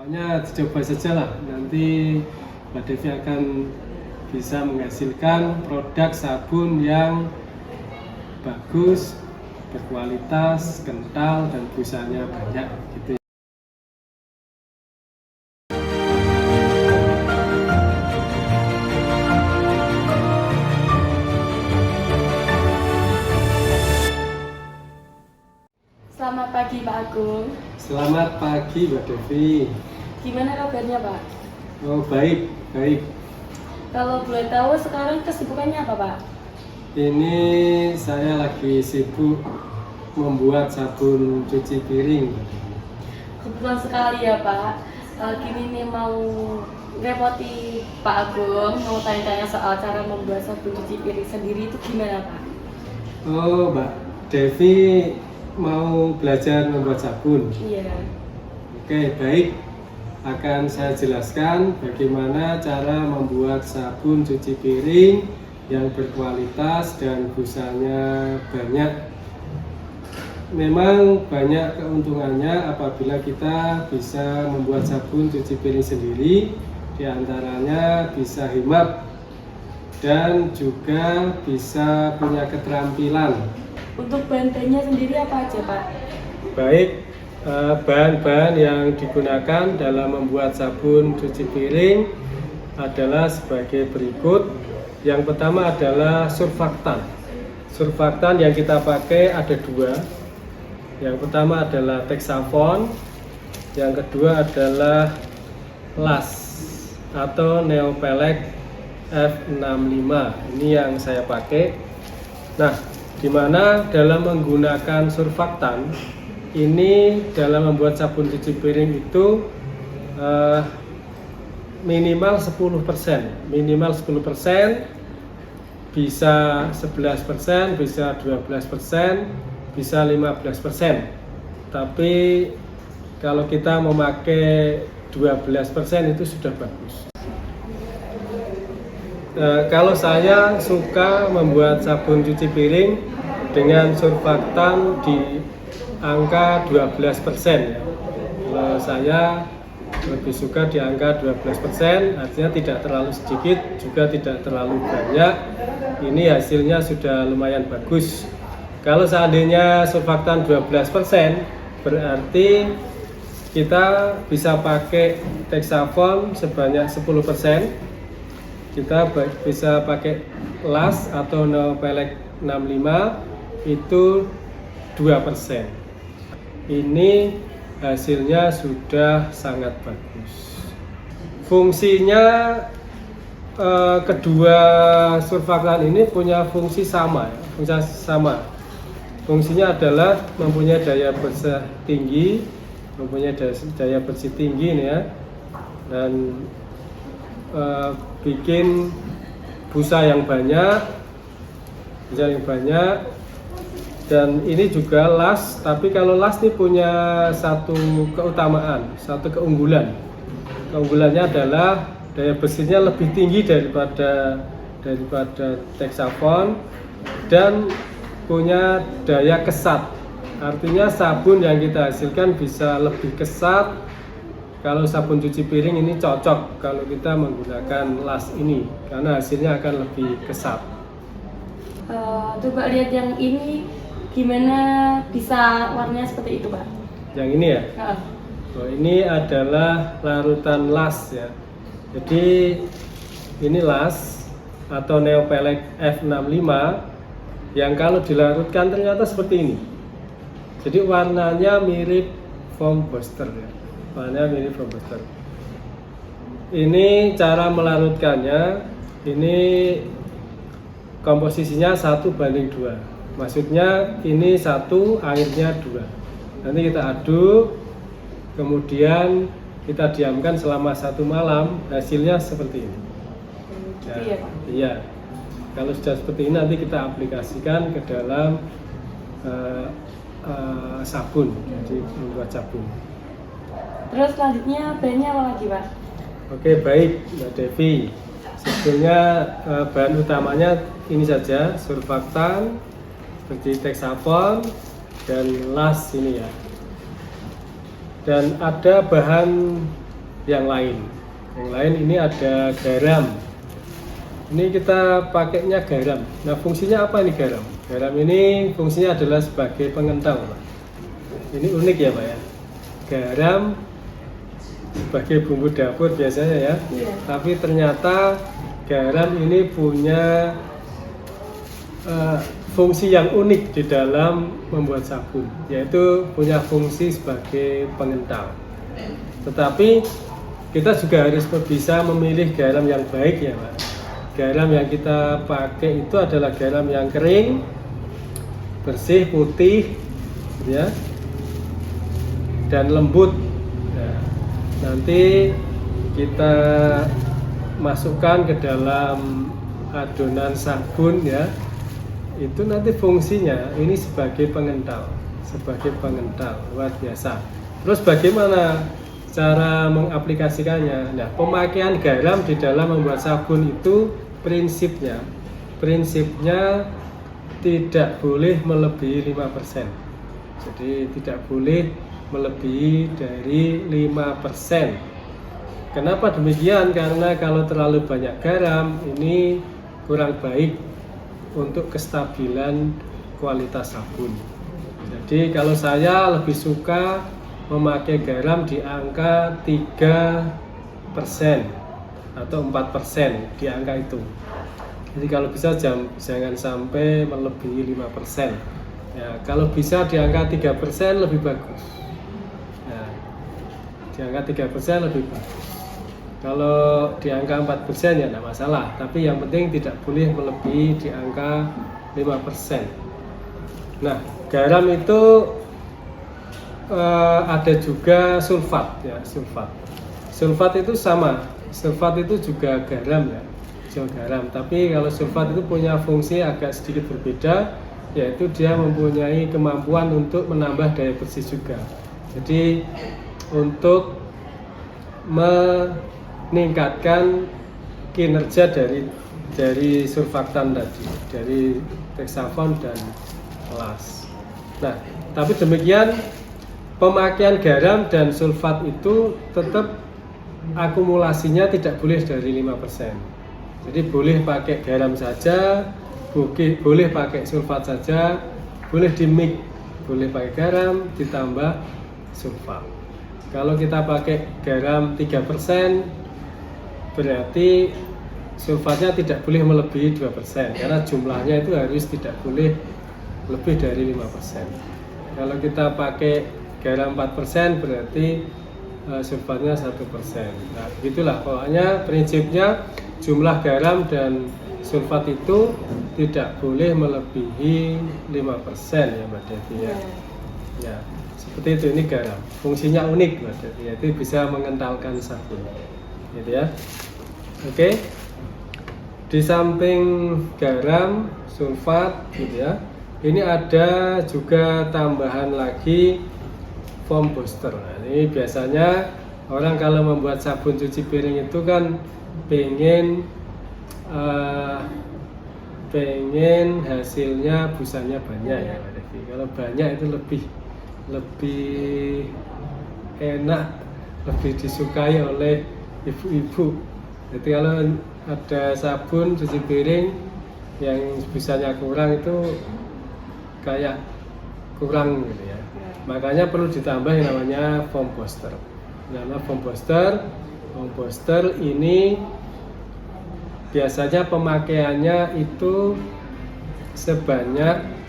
Pokoknya dicoba saja lah, nanti Mbak Devi akan bisa menghasilkan produk sabun yang bagus, berkualitas, kental, dan busanya banyak gitu. Selamat pagi Pak Agung. Selamat pagi Mbak Devi. Gimana kabarnya Pak? Oh baik, baik. Kalau boleh tahu sekarang kesibukannya apa Pak? Ini saya lagi sibuk membuat sabun cuci piring. Kebetulan sekali ya Pak. Gini nih mau repoti Pak Agung, mau tanya-tanya soal cara membuat sabun cuci piring sendiri itu gimana Pak? Oh Mbak Devi mau belajar membuat sabun. Iya. Oke, baik. Akan saya jelaskan bagaimana cara membuat sabun cuci piring yang berkualitas dan busanya banyak. Memang banyak keuntungannya apabila kita bisa membuat sabun cuci piring sendiri. Di antaranya bisa hemat dan juga bisa punya keterampilan. Untuk bahan-bahannya sendiri apa aja Pak? Baik, bahan-bahan yang digunakan dalam membuat sabun cuci piring adalah sebagai berikut. Yang pertama adalah surfaktan. Surfaktan yang kita pakai ada dua. Yang pertama adalah Texavon, yang kedua adalah LAS atau Neopelek F65. Ini yang saya pakai. Nah, di mana dalam menggunakan surfaktan ini dalam membuat sabun cuci piring itu minimal 10%, bisa 11%, bisa 12%, bisa 15%. Tapi kalau kita memakai 12% itu sudah bagus. Kalau saya suka membuat sabun cuci piring dengan surfaktan di angka 12%. Kalau saya lebih suka di angka 12%, artinya tidak terlalu sedikit, juga tidak terlalu banyak. Ini hasilnya sudah lumayan bagus. Kalau seandainya surfaktan 12%, berarti kita bisa pakai Texavon sebanyak 10%. Kita bisa pakai LAS atau Neopelek 65 itu 2%. Ini hasilnya sudah sangat bagus. Fungsinya kedua surfaktan ini punya fungsi sama. Fungsinya adalah mempunyai daya bersih tinggi, nih ya, dan bikin busa yang banyak, dan ini juga LAS. Tapi kalau LAS ini punya satu keutamaan, satu keunggulan. Keunggulannya adalah daya bersihnya lebih tinggi daripada Texavon dan punya daya kesat. Artinya sabun yang kita hasilkan bisa lebih kesat. Kalau sabun cuci piring ini cocok kalau kita menggunakan LAS ini karena hasilnya akan lebih kesat. Coba lihat yang ini, gimana bisa warnanya seperti itu Pak? Yang ini ya? Oh, ini adalah larutan LAS ya. Jadi ini LAS atau Neopelek F65 yang kalau dilarutkan ternyata seperti ini. Jadi warnanya mirip foam buster ya. Ini cara melarutkannya. Ini komposisinya 1:2. Maksudnya ini 1, airnya 2. Nanti kita aduk, kemudian kita diamkan selama 1 malam. Hasilnya seperti ini. Gitu ya Pak? Iya. Kalau sudah seperti ini nanti kita aplikasikan ke dalam sabun, jadi membuat sabun. Terus selanjutnya bahannya apa lagi Pak? Oke, baik Mbak Devi. Sebetulnya bahan utamanya ini saja, surfaktan seperti Texavon dan LAS ini ya. Dan ada bahan yang lain. Yang lain ini ada garam. Ini kita pakainya garam. Nah, fungsinya apa ini garam? Garam ini fungsinya adalah sebagai pengental, Pak. Ini unik ya, Pak ya. Garam sebagai bumbu dapur biasanya ya. Iya. Tapi ternyata garam ini punya fungsi yang unik di dalam membuat sabun, yaitu punya fungsi sebagai pengental. Tetapi kita juga harus bisa memilih garam yang baik ya, Pak. Garam yang kita pakai itu adalah garam yang kering, bersih, putih, ya, dan lembut. Nah, nanti kita masukkan ke dalam adonan sabun ya. Itu nanti fungsinya ini sebagai pengental, luar biasa. Terus bagaimana cara mengaplikasikannya? Nah, pemakaian garam di dalam membuat sabun itu prinsipnya tidak boleh melebihi 5%. Jadi tidak boleh melebihi dari 5%. Kenapa demikian? Karena kalau terlalu banyak garam ini kurang baik untuk kestabilan kualitas sabun. Jadi kalau saya lebih suka memakai garam di angka 3% atau 4%, di angka itu. Jadi kalau bisa jangan sampai melebihi 5%. Ya, kalau bisa di angka 3% lebih bagus. Nah, di angka 3% lebih bagus. Kalau di angka 4% ya tidak masalah, tapi yang penting tidak boleh melebihi di angka 5%. Nah, garam itu ada juga sulfat ya, sulfat itu sama, sulfat itu juga garam ya, garam, tapi kalau sulfat itu punya fungsi agak sedikit berbeda, yaitu dia mempunyai kemampuan untuk menambah daya bersih juga. Jadi untuk meningkatkan kinerja dari surfaktan tadi, dari Texafon dan las. Nah, tapi demikian pemakaian garam dan sulfat itu tetap akumulasinya tidak boleh dari 5%. Jadi boleh pakai garam saja, boleh pakai sulfat saja, boleh di-mix, boleh pakai garam ditambah sulfat. Kalau kita pakai garam 3%, berarti sulfatnya tidak boleh melebihi 2%, karena jumlahnya itu harus tidak boleh lebih dari 5%. Kalau kita pakai garam 4%, berarti sulfatnya 1%. Nah, begitulah pokoknya prinsipnya, jumlah garam dan sulfat itu tidak boleh melebihi 5% ya Mbak Devi ya. Ya, seperti itu. Ini garam. Fungsinya unik Mbak Devi, yaitu bisa mengentalkan sabun. Gitu ya. Oke. Di samping garam, sulfat gitu ya. Ini ada juga tambahan lagi foam booster. Nah, ini biasanya orang kalau membuat sabun cuci piring itu kan pengen hasilnya busanya banyak ya Mbak Devi. Kalau banyak itu lebih enak, lebih disukai oleh ibu-ibu. Jadi kalau ada sabun cuci piring yang busanya kurang itu kayak kurang gitu ya. Makanya perlu ditambah yang namanya foam booster. Nama foam booster ini biasanya pemakaiannya itu sebanyak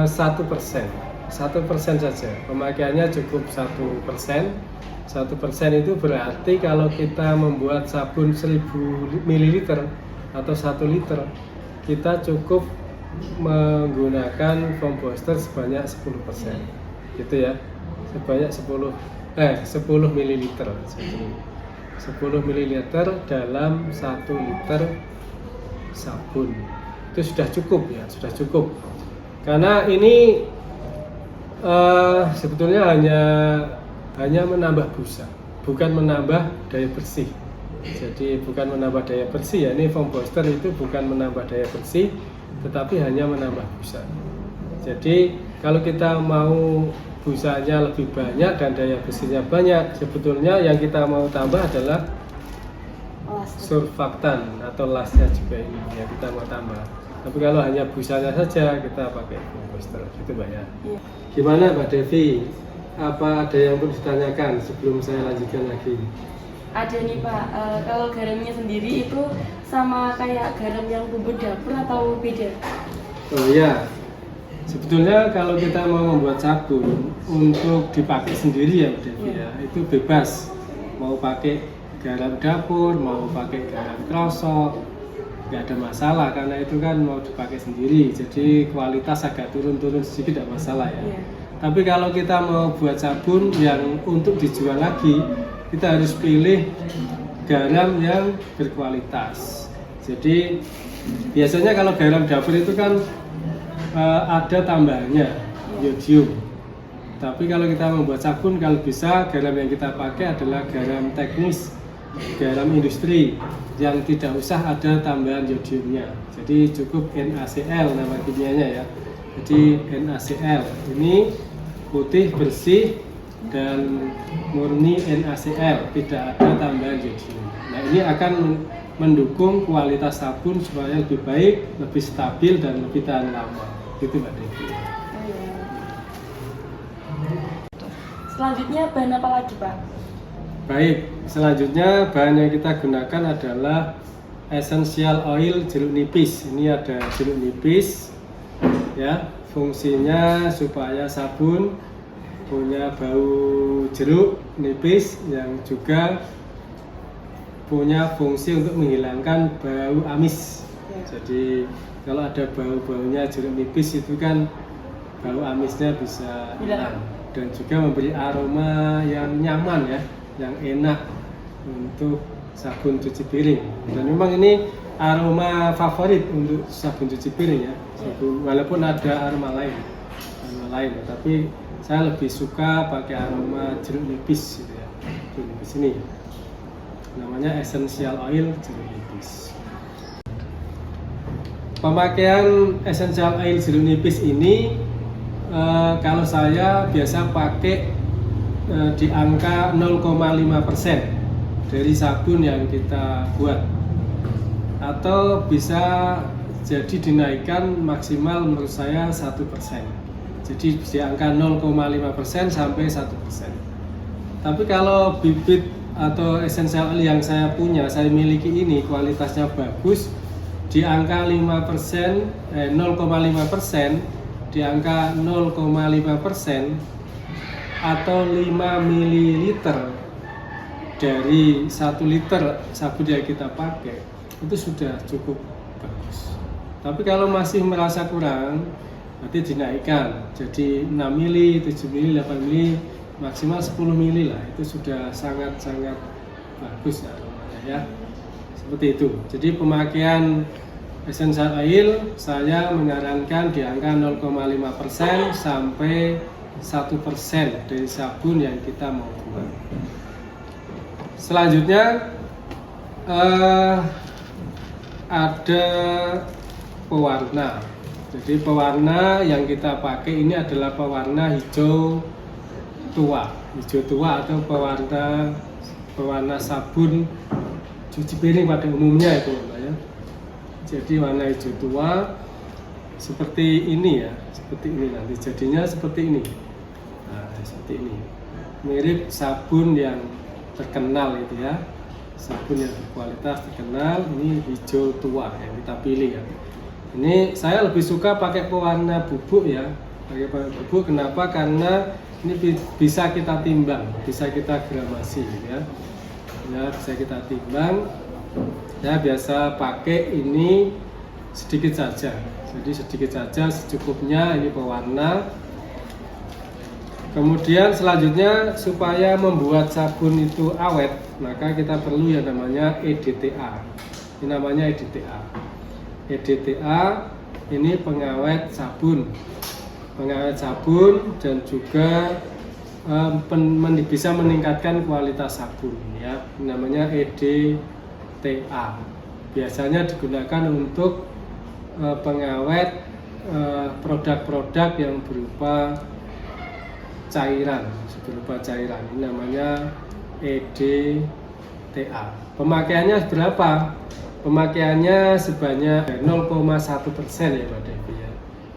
1%. 1% saja. Pemakaiannya cukup 1%. 1% itu berarti kalau kita membuat sabun 1000 ml atau 1 liter, kita cukup menggunakan foam booster sebanyak 10%. Gitu ya. Sebanyak 10 ml. 10 ml dalam 1 liter sabun. Itu sudah cukup ya, sudah cukup. Karena ini sebetulnya hanya menambah busa, bukan menambah daya bersih. Jadi bukan menambah daya bersih ya, ini foam booster itu bukan menambah daya bersih, tetapi hanya menambah busa. Jadi kalau kita mau busanya lebih banyak dan daya bersihnya banyak. Sebetulnya yang kita mau tambah adalah surfaktan atau lasnya juga ini ya kita mau tambah. Tapi kalau hanya busanya saja kita pakai komposter gitu Mbak ya. Iya. Gimana Mbak Devi? Apa ada yang perlu ditanyakan sebelum saya lanjutkan lagi? Ada nih Pak, kalau garamnya sendiri itu sama kayak garam yang bumbu dapur atau beda? Oh iya, sebetulnya kalau kita mau membuat sabun untuk dipakai sendiri ya Mbak Devi ya, itu bebas. Mau pakai garam dapur, mau pakai garam krosok, nggak ada masalah karena itu kan mau dipakai sendiri. Jadi kualitas agak turun-turun sedikit tidak masalah ya. Iya. Tapi kalau kita mau buat sabun yang untuk dijual lagi, kita harus pilih garam yang berkualitas. Jadi biasanya kalau garam dapur itu kan ada tambahannya yodium. Tapi kalau kita membuat sabun, kalau bisa garam yang kita pakai adalah garam teknis, garam industri yang tidak usah ada tambahan yodiumnya. Jadi cukup NaCl nama kimianya ya. Jadi NaCl ini putih bersih dan murni NaCl, tidak ada tambahan yodium. Nah ini akan mendukung kualitas sabun supaya lebih baik, lebih stabil dan lebih tahan lama. Gitu Mbak Devi. Selanjutnya bahan apa lagi Pak? Baik, selanjutnya bahan yang kita gunakan adalah essential oil jeruk nipis. Ini ada jeruk nipis, ya. Fungsinya supaya sabun punya bau jeruk nipis yang juga punya fungsi untuk menghilangkan bau amis. Jadi kalau ada bau-baunya jeruk nipis itu kan bau amisnya bisa hilang dan juga memberi aroma yang nyaman ya, yang enak untuk sabun cuci piring. Dan memang ini aroma favorit untuk sabun cuci piring ya. Sabun, walaupun ada aroma lain, tapi saya lebih suka pakai aroma jeruk nipis gitu ya. Jeruk nipis ini namanya essential oil jeruk nipis. Pemakaian essential oil jeruk nipis ini kalau saya biasa pakai di angka 0,5% dari sabun yang kita buat, atau bisa jadi dinaikkan maksimal menurut saya 1%. Jadi di angka 0,5% sampai 1%. Tapi kalau bibit atau essential oil yang saya punya, saya miliki ini kualitasnya bagus, di angka 0,5%, di angka 0,5% atau 5 ml dari 1 liter sabun yang kita pakai itu sudah cukup bagus. Tapi kalau masih merasa kurang, nanti dinaikkan jadi 6 ml, 7 ml, 8 ml, maksimal 10 ml lah. Itu sudah sangat-sangat bagus ya. Seperti itu. Jadi pemakaian essential oil saya menyarankan di angka 0,5% sampai 1% dari sabun yang kita mau buat. Selanjutnya ada pewarna. Jadi pewarna yang kita pakai ini adalah pewarna hijau tua atau pewarna sabun cuci piring pada umumnya itu ya. Jadi warna hijau tua seperti ini ya, seperti ini nanti jadinya seperti ini. Nah, seperti ini. Mirip sabun yang terkenal itu ya. Sabun yang berkualitas terkenal, ini hijau tua yang kita pilih ya. Ini saya lebih suka pakai pewarna bubuk ya. Pakai pewarna bubuk kenapa? Karena ini bisa kita timbang, bisa kita gramasi ya. Ya, bisa kita timbang. Saya biasa pakai ini sedikit saja, jadi sedikit saja secukupnya ini pewarna. Kemudian selanjutnya supaya membuat sabun itu awet, maka kita perlu yang namanya EDTA. Ini namanya EDTA. EDTA ini pengawet sabun dan juga bisa meningkatkan kualitas sabun ya. Ini namanya EDTA. Biasanya digunakan untuk pengawet produk-produk yang berupa cairan, berupa cairan. Ini namanya EDTA. Pemakaiannya berapa? Pemakaiannya sebanyak 0,1% ya Mbak Devi ya.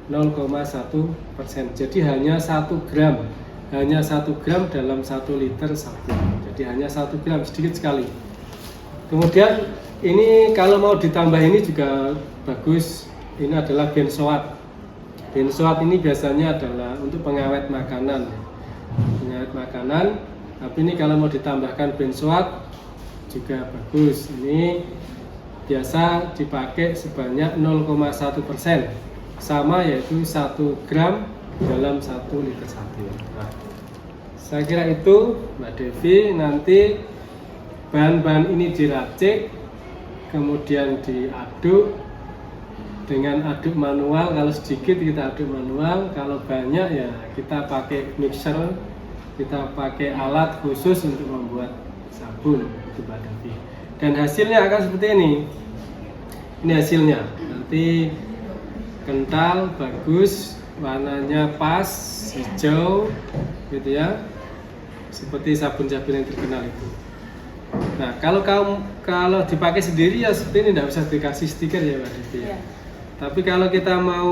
0,1%. Jadi hanya 1 gram. Hanya 1 gram dalam 1 liter sabun. Jadi hanya 1 gram, sedikit sekali. Kemudian ini kalau mau ditambah ini juga bagus. Ini adalah benzoat. Benzoat ini biasanya adalah untuk pengawet makanan. Pengawet makanan. Tapi ini kalau mau ditambahkan benzoat juga bagus. Ini biasa dipakai sebanyak 0,1%. Sama yaitu 1 gram dalam 1 liter sabun. Nah, saya kira itu Mbak Devi. Nanti bahan-bahan ini diracik, kemudian diaduk dengan aduk manual. Kalau sedikit kita aduk manual, kalau banyak ya kita pakai mixer, kita pakai alat khusus untuk membuat sabun itu Mbak Devi. Dan hasilnya akan seperti ini. Ini hasilnya. Nanti kental, bagus, warnanya pas, hijau, gitu ya. Seperti sabun-sabun yang terkenal itu. Nah, kalau dipakai sendiri ya seperti ini, tidak usah dikasih stiker ya Mbak Devi. Ya. Tapi kalau kita mau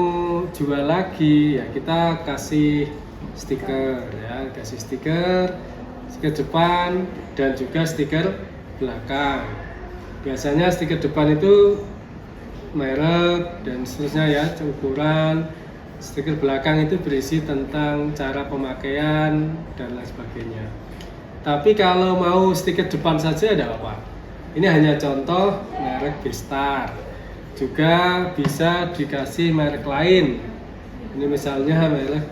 jual lagi ya kita kasih stiker ya, kasih stiker depan dan juga stiker belakang. Biasanya stiker depan itu merek dan seterusnya ya, ukuran. Stiker belakang itu berisi tentang cara pemakaian dan lain sebagainya. Tapi kalau mau stiker depan saja tidak apa-apa. Ini hanya contoh merek Gestar. Juga bisa dikasih merek lain. Ini misalnya merek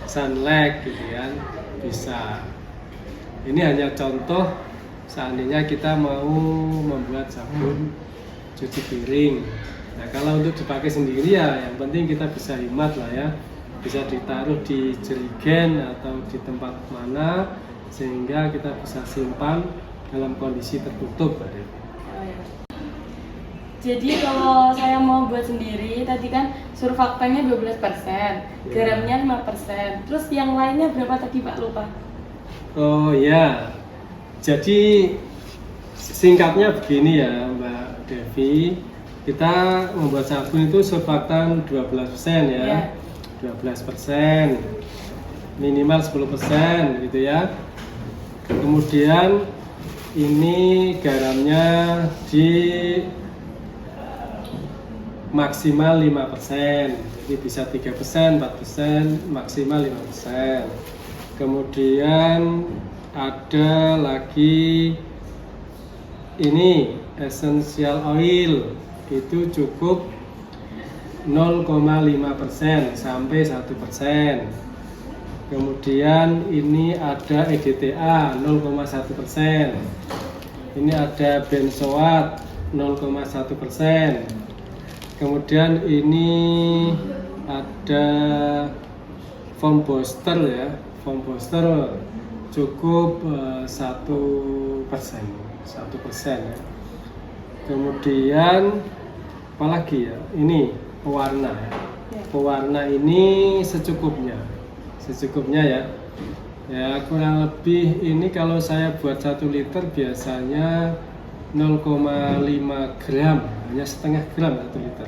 Sunlight gitu kan, bisa. Ini hanya contoh seandainya kita mau membuat sabun cuci piring. Nah, kalau untuk dipakai sendiri ya yang penting kita bisa hemat lah ya. Bisa ditaruh di jerigen atau di tempat mana sehingga kita bisa simpan dalam kondisi tertutup. Jadi kalau saya mau buat sendiri, tadi kan surfaktannya 12%, garamnya 5%, terus yang lainnya berapa tadi Pak, lupa? Oh ya, jadi singkatnya begini ya Mbak Devi, kita membuat sabun itu surfaktan 12% ya, 12%, minimal 10% gitu ya. Kemudian ini garamnya di maksimal 5%, jadi bisa 3%, 4%, maksimal 5%. Kemudian ada lagi ini essential oil, itu cukup 0,5% sampai 1%. Kemudian ini ada EDTA 0,1%. Ini ada benzoat 0,1%. Kemudian ini ada foam booster ya, foam booster cukup 1% ya. Kemudian apalagi ya, ini pewarna ya. Pewarna ini secukupnya ya. Ya kurang lebih ini kalau saya buat 1 liter biasanya 0,5 gram, hanya setengah gram 1 liter,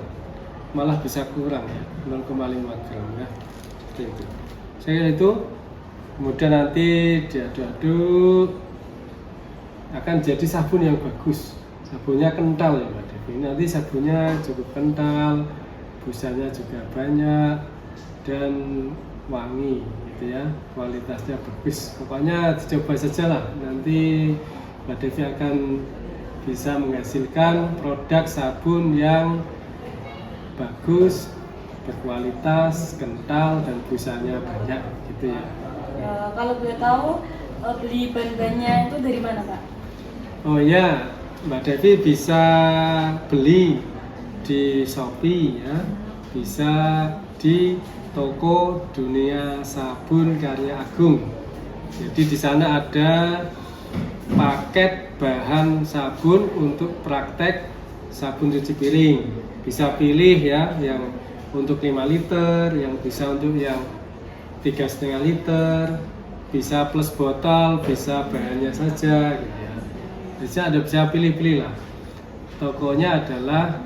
malah bisa kurang ya, 0,5 gram ya, seperti itu. Saya kira itu. Kemudian nanti diaduk-aduk akan jadi sabun yang bagus, sabunnya kental ya Mbak Devi. Nanti sabunnya cukup kental, busanya juga banyak dan wangi gitu ya, kualitasnya bagus. Pokoknya dicoba saja lah, nanti Mbak Devi akan bisa menghasilkan produk sabun yang bagus, berkualitas, kental, dan busanya banyak gitu ya. Ya, kalau boleh tahu beli bahan-bahannya itu dari mana Pak? Oh ya, Mbak Devi bisa beli di Shopee ya, bisa di toko Dunia Sabun Karya Agung. Jadi di sana ada paket bahan sabun untuk praktek sabun cuci piring. Bisa pilih ya, yang untuk 5 liter, yang bisa untuk yang 3,5 liter, bisa plus botol, bisa bahannya saja gitu ya. Bisa Anda bisa pilih-pilih lah. Tokonya adalah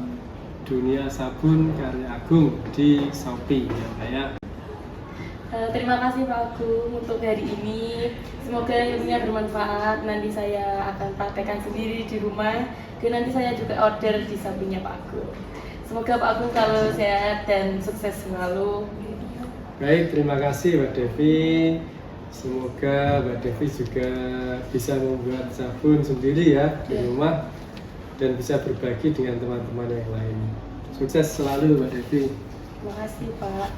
Dunia Sabun Karya Agung di Shopee ya Pak ya. Terima kasih Pak Agung untuk hari ini. Semoga ilmunya bermanfaat. Nanti saya akan praktekkan sendiri di rumah. Dan nanti saya juga order di sampingnya Pak Agung. Semoga Pak Agung kalau sehat dan sukses selalu. Baik, terima kasih Mbak Devi. Semoga Mbak Devi juga bisa membuat sabun sendiri ya di rumah dan bisa berbagi dengan teman-teman yang lain. Sukses selalu Mbak Devi. Terima kasih Pak.